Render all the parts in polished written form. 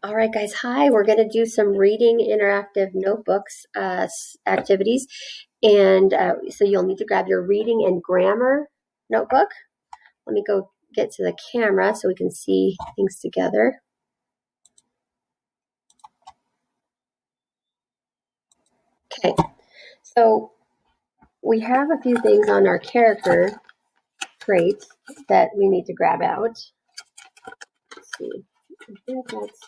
All right, guys. Hi. We're going to do some reading interactive notebooks activities. And so you'll need to grab your reading and grammar notebook. Let me go get to the camera so we can see things together. Okay. So we have a few things on our character traits that we need to grab out. Let's see. I think that's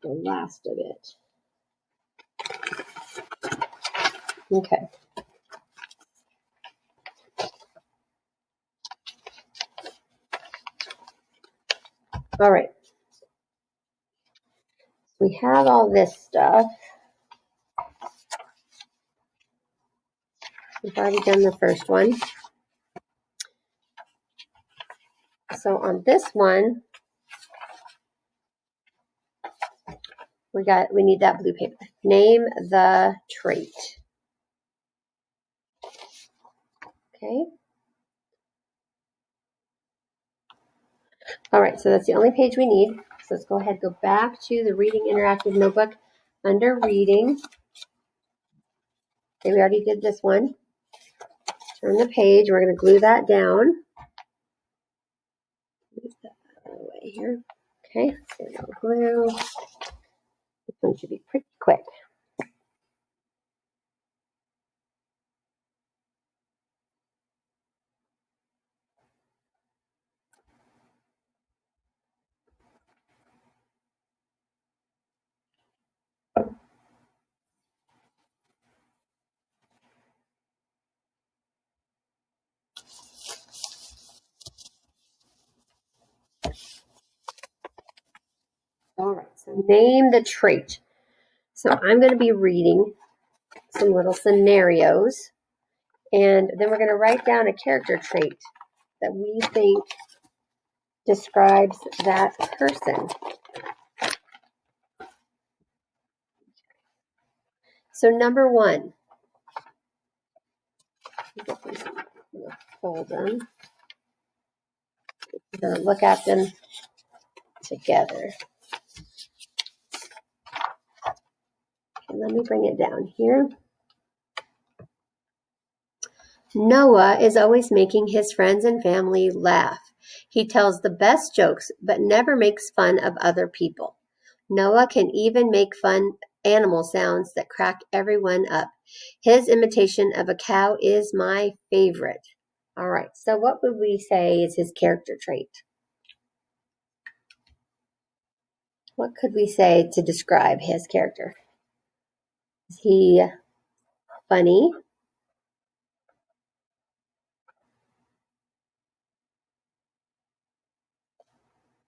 the last of it. Okay. All right. We have all this stuff. We've already done the first one. So on this one, we need that blue paper. Name the trait. Okay. All right, so that's the only page we need. So let's go ahead, go back to the Reading Interactive Notebook under Reading. Okay, we already did this one. Turn the page. We're going to glue that down. Move that out of the way here. Okay, so no glue. This one should be pretty quick. All right, so name the trait. So I'm going to be reading some little scenarios, and then we're going to write down a character trait that we think describes that person. So number one, fold them. We're going to look at them together. Okay, let me bring it down here. Noah is always making his friends and family laugh. He tells the best jokes, but never makes fun of other people. Noah can even make fun animal sounds that crack everyone up. His imitation of a cow is my favorite. All right, so what would we say is his character trait? What could we say to describe his character? Is he funny?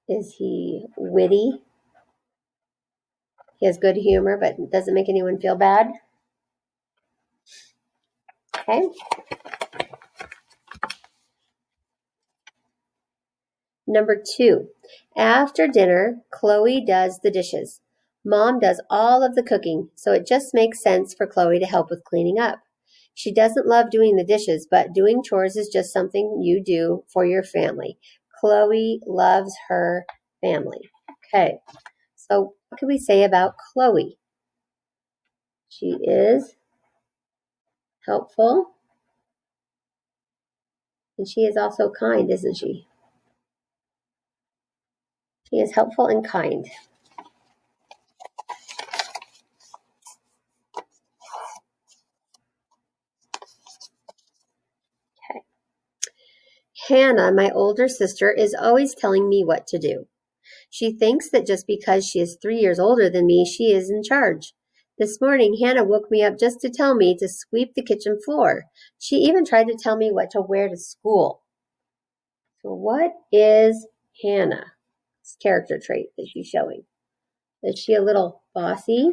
Is he witty? He has good humor, but doesn't make anyone feel bad. Okay. Number two, after dinner, Chloe does the dishes. Mom does all of the cooking, so it just makes sense for Chloe to help with cleaning up. She doesn't love doing the dishes, but doing chores is just something you do for your family. Chloe loves her family. Okay, so what can we say about Chloe? She is helpful, and she is also kind, isn't she? She is helpful and kind. Okay. Hannah, my older sister, is always telling me what to do. She thinks that just because she is 3 years older than me, she is in charge. This morning, Hannah woke me up just to tell me to sweep the kitchen floor. She even tried to tell me what to wear to school. So what is Hannah's character trait that she's showing? Is she a little bossy?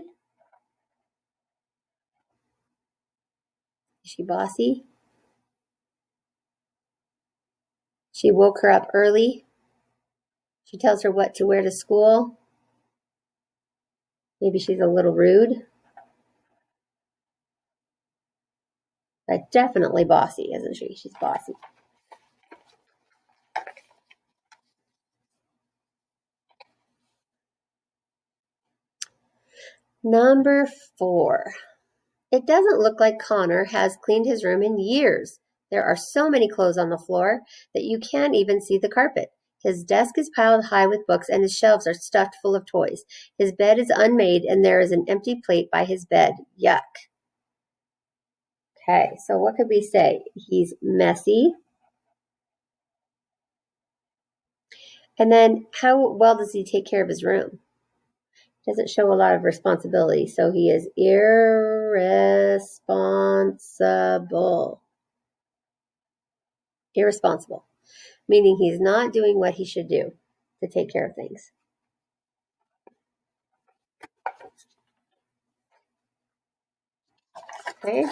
Is she bossy? She woke her up early. She tells her what to wear to school. Maybe she's a little rude. But definitely bossy, isn't she? She's bossy. Number 4. It doesn't look like Connor has cleaned his room in years. There are so many clothes on the floor that you can't even see the carpet. His desk is piled high with books and his shelves are stuffed full of toys. His bed is unmade and there is an empty plate by his bed. Yuck. Okay, so what could we say? He's messy. And then how well does he take care of his room? Doesn't show a lot of responsibility, so he is irresponsible. Irresponsible, meaning he's not doing what he should do to take care of things. Okay.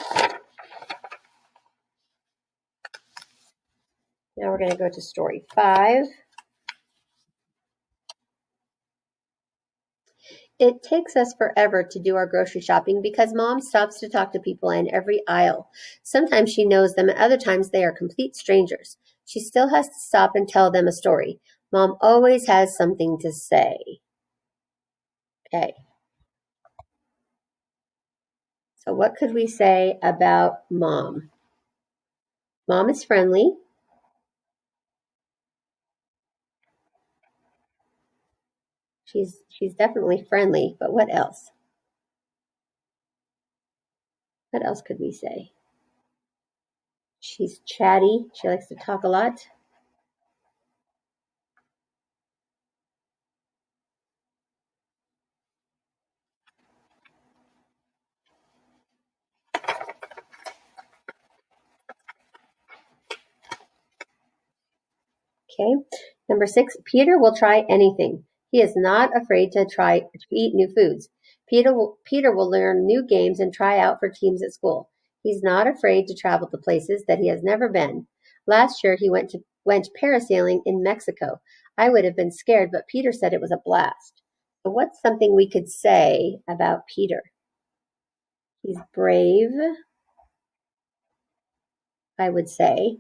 Now we're going to go to story 5. It takes us forever to do our grocery shopping because Mom stops to talk to people in every aisle. Sometimes she knows them, and other times they are complete strangers. She still has to stop and tell them a story. Mom always has something to say. Okay. So what could we say about Mom? Mom is friendly. She's definitely friendly, but what else? What else could we say? She's chatty. She likes to talk a lot. Okay. Number 6, Peter will try anything. He is not afraid to eat new foods. Peter will learn new games and try out for teams at school. He's not afraid to travel to places that he has never been. Last year he went parasailing in Mexico. I would have been scared, but Peter said it was a blast. So what's something we could say about Peter? He's brave, I would say.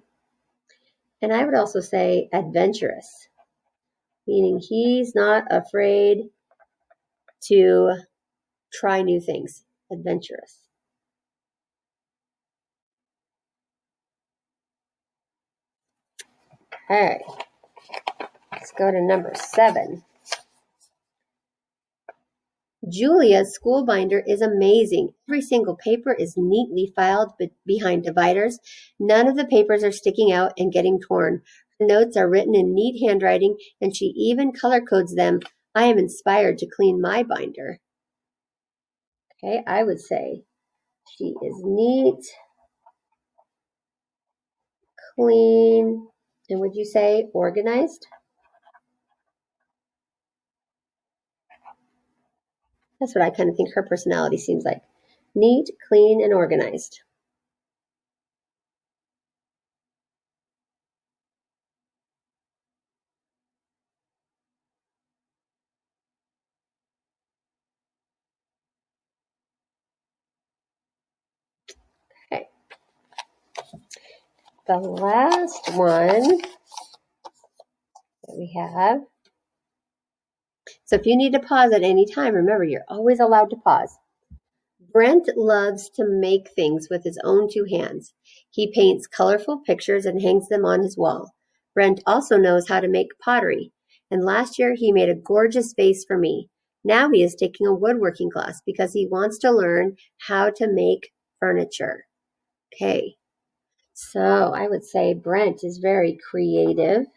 And I would also say adventurous, meaning he's not afraid to try new things. Adventurous. Okay, let's go to number 7. Julia's school binder is amazing. Every single paper is neatly filed behind dividers. None of the papers are sticking out and getting torn. Her notes are written in neat handwriting, and she even color codes them. I am inspired to clean my binder. Okay, I would say she is neat, clean, and would you say organized? That's what I kind of think her personality seems like. Neat, clean, and organized. Okay. The last one that we have. So if you need to pause at any time, remember you're always allowed to pause. Brent loves to make things with his own 2 hands. He paints colorful pictures and hangs them on his wall. Brent also knows how to make pottery, and last year he made a gorgeous vase for me. Now he is taking a woodworking class because he wants to learn how to make furniture. Okay, so I would say Brent is very creative.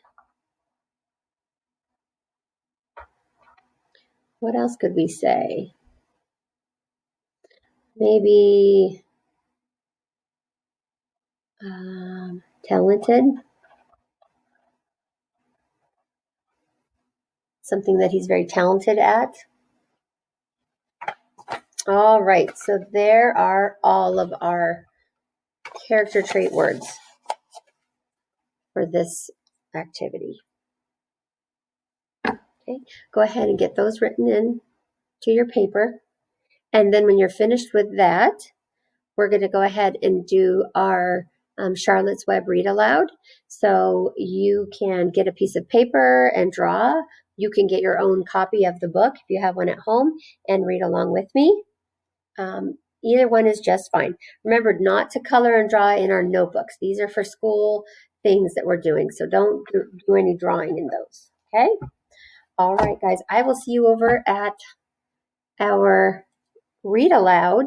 What else could we say? Maybe talented. Something that he's very talented at. All right, so there are all of our character trait words for this activity. Okay, go ahead and get those written in to your paper. And then when you're finished with that, we're going to go ahead and do our Charlotte's Web read aloud. So you can get a piece of paper and draw you can get your own copy of the book if you have one at home and read along with me. Either one is just fine. Remember not to color and draw in our notebooks. These are for school things that we're doing, so don't do any drawing in those, okay? All right, guys, I will see you over at our read aloud,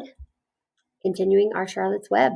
continuing our Charlotte's Web.